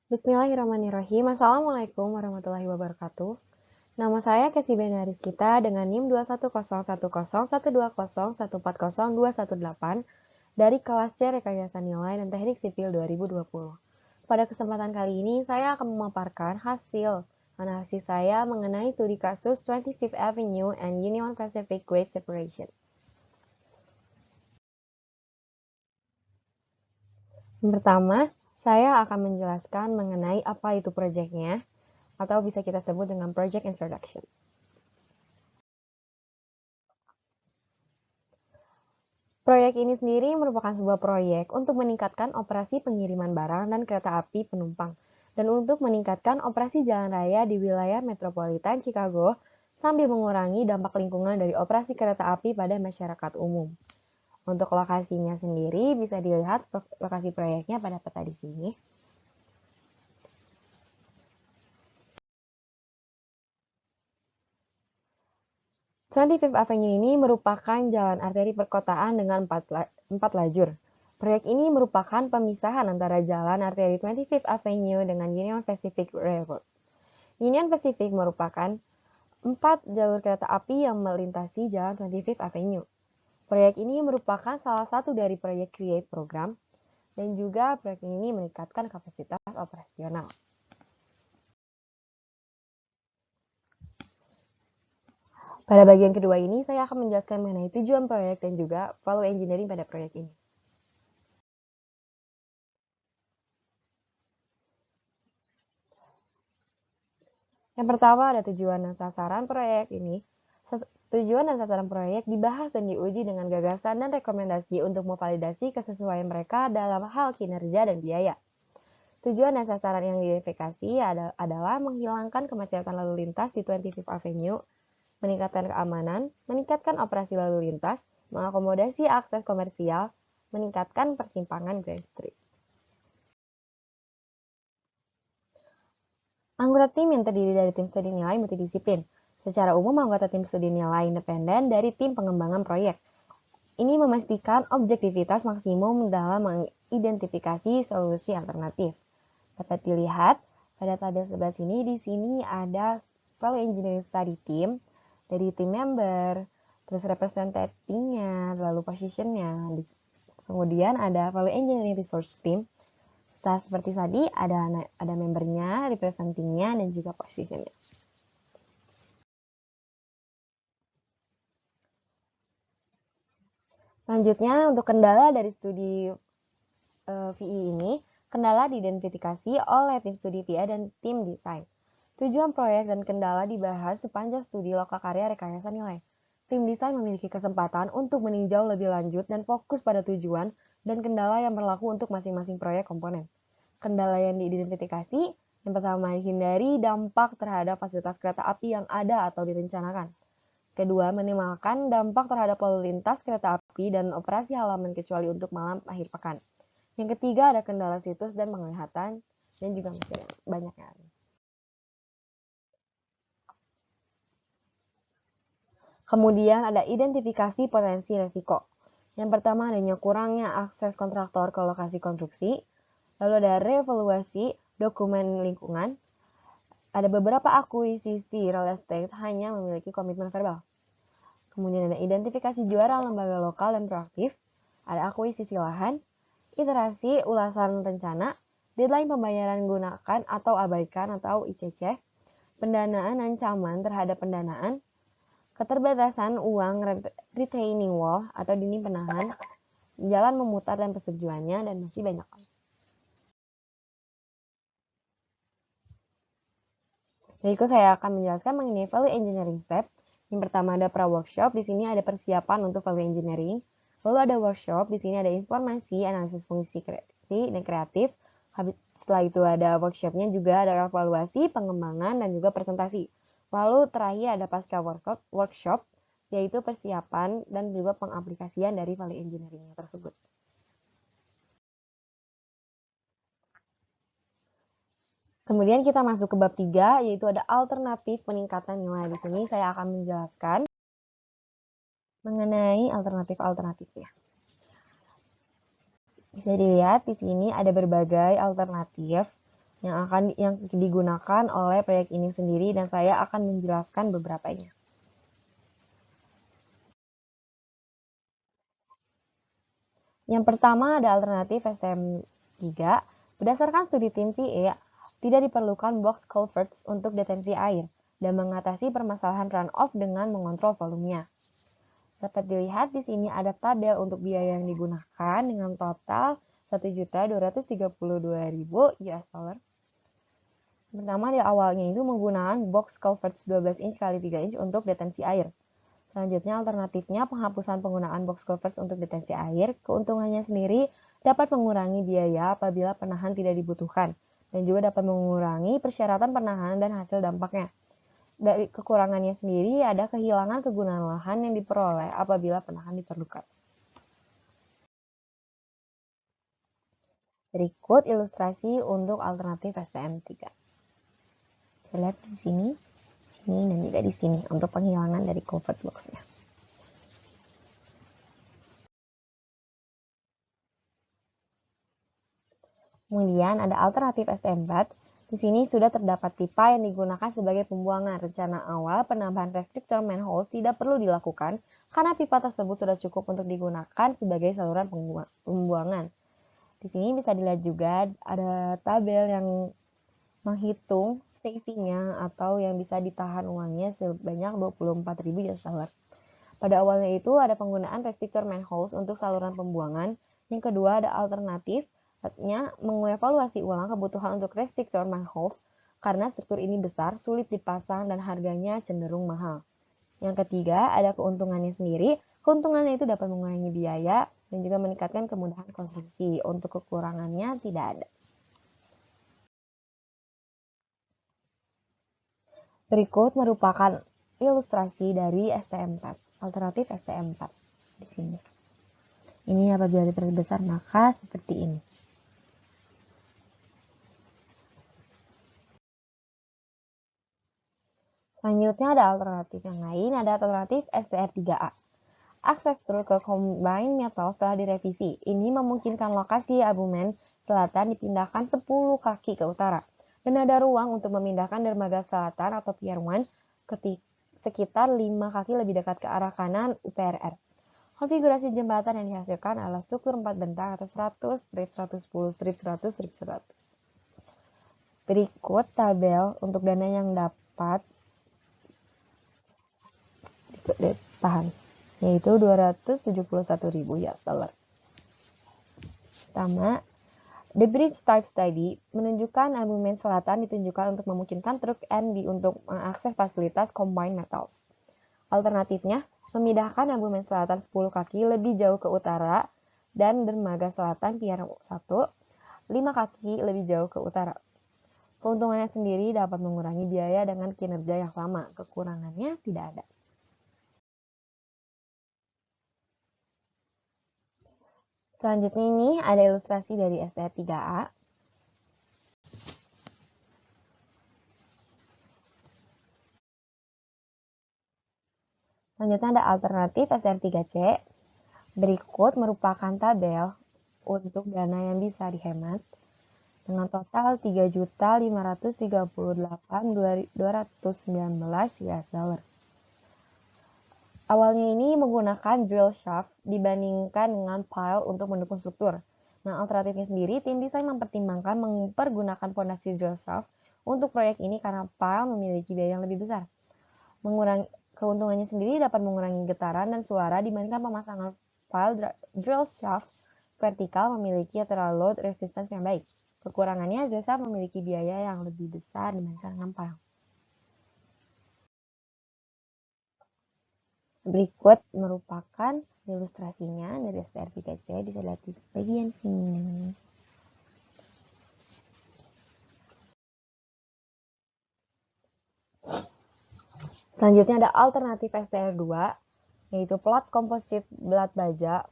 Bismillahirrahmanirrahim. Assalamualaikum warahmatullahi wabarakatuh. Nama saya Kesi Benarizkita dengan NIM 21010120140140218 dari kelas C Rekayasa Nilai dan Teknik Sipil 2020. Pada kesempatan kali ini, saya akan memaparkan hasil analisis saya mengenai studi kasus 25th Avenue and Union Pacific Grade Separation. Yang pertama, saya akan menjelaskan mengenai apa itu proyeknya, atau bisa kita sebut dengan project introduction. Proyek ini sendiri merupakan sebuah proyek untuk meningkatkan operasi pengiriman barang dan kereta api penumpang, dan untuk meningkatkan operasi jalan raya di wilayah metropolitan Chicago sambil mengurangi dampak lingkungan dari operasi kereta api pada masyarakat umum. Untuk lokasinya sendiri bisa dilihat lokasi proyeknya pada peta di sini. Twenty-Fifth Avenue ini merupakan jalan arteri perkotaan dengan 4 lajur. Proyek ini merupakan pemisahan antara jalan arteri 25th Avenue dengan Union Pacific Railroad. Union Pacific merupakan 4 jalur kereta api yang melintasi jalan 25th Avenue. Proyek ini merupakan salah satu dari proyek CREATE program, dan juga proyek ini meningkatkan kapasitas operasional. Pada bagian kedua ini, saya akan menjelaskan mengenai tujuan proyek dan juga value engineering pada proyek ini. Yang pertama ada tujuan dan sasaran proyek ini. Tujuan dan sasaran proyek dibahas dan diuji dengan gagasan dan rekomendasi untuk memvalidasi kesesuaian mereka dalam hal kinerja dan biaya. Tujuan dan sasaran yang diidentifikasi adalah menghilangkan kemacetan lalu lintas di 25th Avenue, meningkatkan keamanan, meningkatkan operasi lalu lintas, mengakomodasi akses komersial, meningkatkan persimpangan Grand Street. Anggota tim yang terdiri dari tim studi nilai multidisiplin. Secara umum, anggota tim studi nilai independen dari tim pengembangan proyek. Ini memastikan objektivitas maksimum dalam mengidentifikasi solusi alternatif. Dapat dilihat pada tabel sebelah sini, di sini ada value engineering study team, dari tim member, terus representatifnya, lalu positionnya. Kemudian ada value engineering research team. Setelah seperti tadi, ada membernya, representingnya, dan juga positionnya. Selanjutnya, untuk kendala dari studi VI ini, kendala diidentifikasi oleh tim studi VIA dan tim desain. Tujuan proyek dan kendala dibahas sepanjang studi lokakarya rekayasa nilai. Tim desain memiliki kesempatan untuk meninjau lebih lanjut dan fokus pada tujuan dan kendala yang berlaku untuk masing-masing proyek komponen. Kendala yang diidentifikasi, yang pertama, hindari dampak terhadap fasilitas kereta api yang ada atau direncanakan. Kedua, minimalkan dampak terhadap lalu lintas kereta api dan operasi halaman kecuali untuk malam akhir pekan. Yang ketiga, ada kendala situs dan penglihatan, dan juga masih banyak yang lain. Kemudian ada identifikasi potensi resiko. Yang pertama, adanya kurangnya akses kontraktor ke lokasi konstruksi. Lalu ada reevaluasi dokumen lingkungan. Ada beberapa akuisisi real estate hanya memiliki komitmen verbal. Kemudian ada identifikasi juara lembaga lokal dan proaktif. Ada akuisisi lahan, iterasi ulasan rencana, deadline pembayaran gunakan atau abaikan atau ICC, pendanaan ancaman terhadap pendanaan, keterbatasan uang retaining wall atau dinding penahan, jalan memutar dan persetujuannya, dan masih banyak. Berikut saya akan menjelaskan mengenai value engineering step. Yang pertama ada pra-workshop, di sini ada persiapan untuk value engineering. Lalu ada workshop, di sini ada informasi, analisis fungsi dan kreatif. Setelah itu ada workshopnya juga ada evaluasi, pengembangan, dan juga presentasi. Lalu terakhir ada pasca workshop, yaitu persiapan dan juga pengaplikasian dari value engineering tersebut. Kemudian kita masuk ke bab 3, yaitu ada alternatif peningkatan nilai. Di sini saya akan menjelaskan mengenai alternatif-alternatifnya. Bisa dilihat di sini ada berbagai alternatif yang digunakan oleh proyek ini sendiri, dan saya akan menjelaskan beberapanya. Yang pertama ada alternatif STM3. Berdasarkan studi tim PE, tidak diperlukan box culverts untuk detensi air dan mengatasi permasalahan runoff dengan mengontrol volumenya. Dapat dilihat di sini ada tabel untuk biaya yang digunakan dengan total 1.232.000 US dollar. Pertama di awalnya itu menggunakan box culverts 12 inch x 3 inch untuk detensi air. Selanjutnya alternatifnya penghapusan penggunaan box culverts untuk detensi air. Keuntungannya sendiri dapat mengurangi biaya apabila penahan tidak dibutuhkan dan juga dapat mengurangi persyaratan penahan dan hasil dampaknya. Dari kekurangannya sendiri ada kehilangan kegunaan lahan yang diperoleh apabila penahan diperlukan. Berikut ilustrasi untuk alternatif STM3. Kita lihat di sini, dan juga di sini untuk penghilangan dari culvert box-nya. Kemudian ada alternatif STM4. Di sini sudah terdapat pipa yang digunakan sebagai pembuangan. Rencana awal penambahan restriktor manhole tidak perlu dilakukan karena pipa tersebut sudah cukup untuk digunakan sebagai saluran pembuangan. Di sini bisa dilihat juga ada tabel yang menghitung savingnya atau yang bisa ditahan uangnya sebanyak 24.000 US dollar. Pada awalnya itu ada penggunaan restriktor manholes untuk saluran pembuangan. Yang kedua ada alternatifnya mengevaluasi ulang kebutuhan untuk restriktor manholes karena struktur ini besar, sulit dipasang, dan harganya cenderung mahal. Yang ketiga ada keuntungannya sendiri. Keuntungannya itu dapat mengurangi biaya dan juga meningkatkan kemudahan konstruksi. Untuk kekurangannya tidak ada. Berikut merupakan ilustrasi dari STM4, alternatif STM4 di sini. Ini apabila diperbesar maka seperti ini. Selanjutnya ada alternatif yang lain, ada alternatif STR3A. Akses truk ke combine metal telah direvisi. Ini memungkinkan lokasi Abumen Selatan dipindahkan 10 kaki ke utara. Dan ada ruang untuk memindahkan dermaga selatan atau Pier 1 sekitar 5 kaki lebih dekat ke arah kanan UPRR. Konfigurasi jembatan yang dihasilkan adalah struktur 4 bentang atau 100, strip 110, strip 100, strip 100. Berikut tabel untuk dana yang dapat ditahan, yaitu 271.000 US dollar. Pertama, The Bridge Type Study menunjukkan Abumen Selatan ditunjukkan untuk memungkinkan truk NB untuk mengakses fasilitas Combine Metals. Alternatifnya, memindahkan Abumen Selatan 10 kaki lebih jauh ke utara dan dermaga selatan Pier 1 5 kaki lebih jauh ke utara. Keuntungannya sendiri dapat mengurangi biaya dengan kinerja yang sama. Kekurangannya tidak ada. Selanjutnya ini ada ilustrasi dari STR3A. Selanjutnya ada alternatif STR3C. Berikut merupakan tabel untuk dana yang bisa dihemat dengan total 3.538.219 US dollar. Awalnya ini menggunakan drill shaft dibandingkan dengan pile untuk mendukung struktur. Nah, alternatifnya sendiri, tim desain mempertimbangkan mempergunakan fondasi drill shaft untuk proyek ini karena pile memiliki biaya yang lebih besar. Keuntungannya sendiri dapat mengurangi getaran dan suara dibandingkan pemasangan pile drill shaft vertikal memiliki lateral load resistance yang baik. Kekurangannya, drill shaft memiliki biaya yang lebih besar dibandingkan dengan pile. Berikut merupakan ilustrasinya dari STR3C, bisa lihat di bagian sini. Selanjutnya ada alternatif STR2, yaitu plat komposit belat baja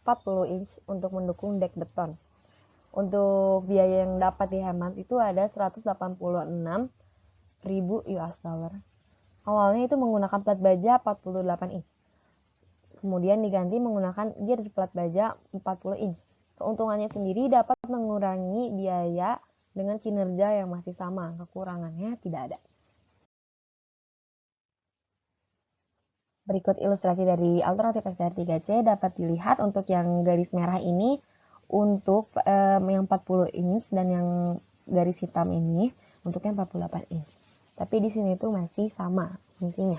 40 inch untuk mendukung dek beton. Untuk biaya yang dapat dihemat itu ada 186.000 US dollar. Awalnya itu menggunakan plat baja 48 inch. Kemudian diganti menggunakan gear plat baja 40 inch. Keuntungannya sendiri dapat mengurangi biaya dengan kinerja yang masih sama, kekurangannya tidak ada. Berikut ilustrasi dari alternatif STR3C dapat dilihat untuk yang garis merah ini untuk yang 40 inch dan yang garis hitam ini untuk yang 48 inch. Tapi di sini tuh masih sama fungsinya.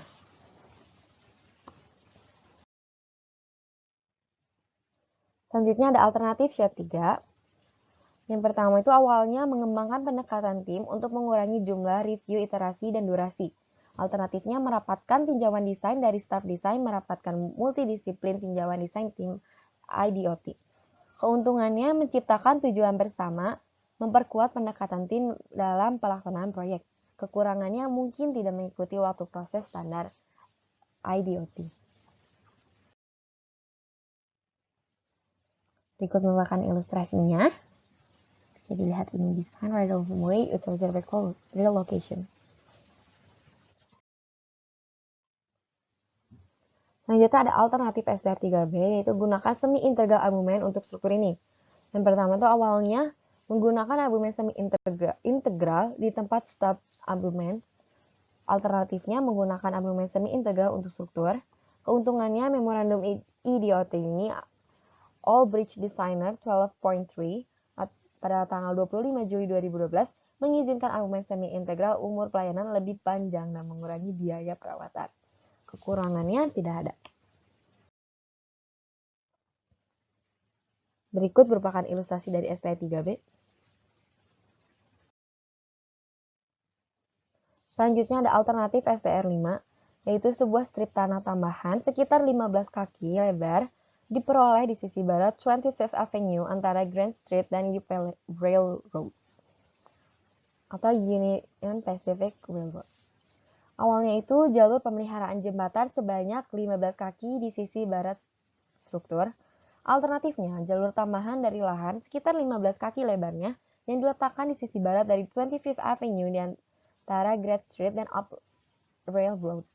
Selanjutnya ada alternatif shape 3. Yang pertama itu awalnya mengembangkan pendekatan tim untuk mengurangi jumlah review, iterasi, dan durasi. Alternatifnya merapatkan tinjauan desain dari staff desain, merapatkan multidisiplin tinjauan desain tim IDOT. Keuntungannya menciptakan tujuan bersama, memperkuat pendekatan tim dalam pelaksanaan proyek. Kekurangannya mungkin tidak mengikuti waktu proses standar IDOT. Berikut merupakan ilustrasinya. Jadi lihat ini design right of way it's a vertical relocation. Selanjutnya ada alternatif STR3B yaitu gunakan semi integral albumen untuk struktur ini. Yang pertama itu awalnya menggunakan albumen semi integral di tempat stop albumen. Alternatifnya menggunakan albumen semi integral untuk struktur. Keuntungannya memorandum IDOT ini All Bridge Designer 12.3 pada tanggal 25 Juli 2012 mengizinkan albumen semi integral umur pelayanan lebih panjang dan mengurangi biaya perawatan. Kekurangannya tidak ada. Berikut merupakan ilustrasi dari STR3B. Selanjutnya ada alternatif STR5, yaitu sebuah strip tanah tambahan sekitar 15 kaki lebar diperoleh di sisi barat 25th Avenue antara Grand Street dan UP Railroad atau Union Pacific Railroad. Awalnya itu jalur pemeliharaan jembatan sebanyak 15 kaki di sisi barat struktur. Alternatifnya, jalur tambahan dari lahan sekitar 15 kaki lebarnya yang diletakkan di sisi barat dari 25th Avenue di antara Grand Street dan Up Railroad.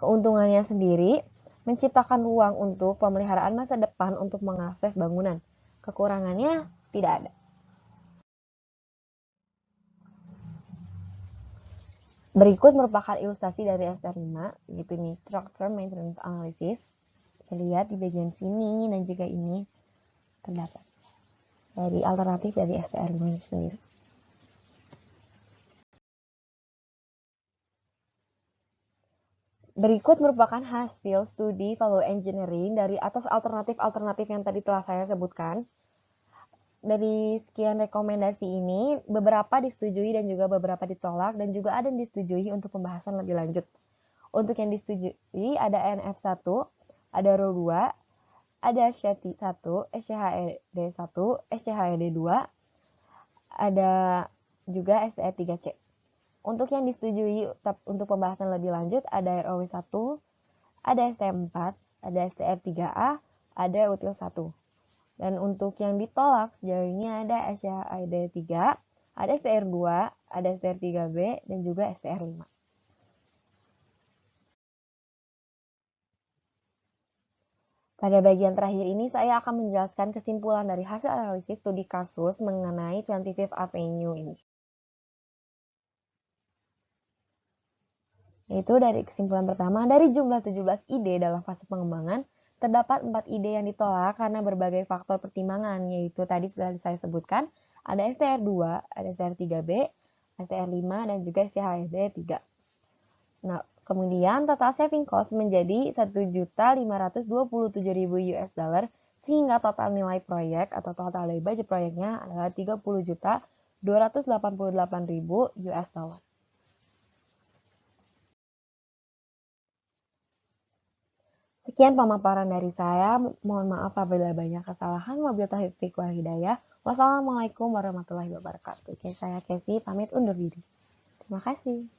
Keuntungannya sendiri, menciptakan ruang untuk pemeliharaan masa depan untuk mengakses bangunan. Kekurangannya tidak ada. Berikut merupakan ilustrasi dari STR5, yaitu ini Structure Maintenance Analysis. Bisa lihat di bagian sini dan juga ini terdapat dari alternatif dari STR5 ini sendiri. Berikut merupakan hasil studi value engineering dari atas alternatif-alternatif yang tadi telah saya sebutkan. Dari sekian rekomendasi ini, beberapa disetujui dan juga beberapa ditolak, dan juga ada yang disetujui untuk pembahasan lebih lanjut. Untuk yang disetujui ada NF1, ada RO2, ada SCHED1, SCHED1, SCHED2, ada juga STR3C. Untuk yang disetujui untuk pembahasan lebih lanjut ada ROW1, ada ST4, ada STR3A, ada UTIL1. Dan untuk yang ditolak sejauh ini ada SCHED3, ada STR2, ada STR3B, dan juga STR5. Pada bagian terakhir ini saya akan menjelaskan kesimpulan dari hasil analisis studi kasus mengenai 25th Avenue ini. Yaitu dari kesimpulan pertama, dari jumlah 17 ide dalam fase pengembangan, terdapat 4 ide yang ditolak karena berbagai faktor pertimbangan, yaitu tadi sudah saya sebutkan, ada STR2, ada STR3B, STR5, dan juga SCHED3. Nah, kemudian total saving cost menjadi 1.527.000 US dollar, sehingga total nilai proyek atau total dari budget proyeknya adalah 30.288.000 US dollar. Sekian pemaparan dari saya. Mohon maaf apabila banyak kesalahan. Wabillahi taufiq wal hidayah. Wassalamualaikum warahmatullahi wabarakatuh. Oke, saya Casey pamit undur diri. Terima kasih.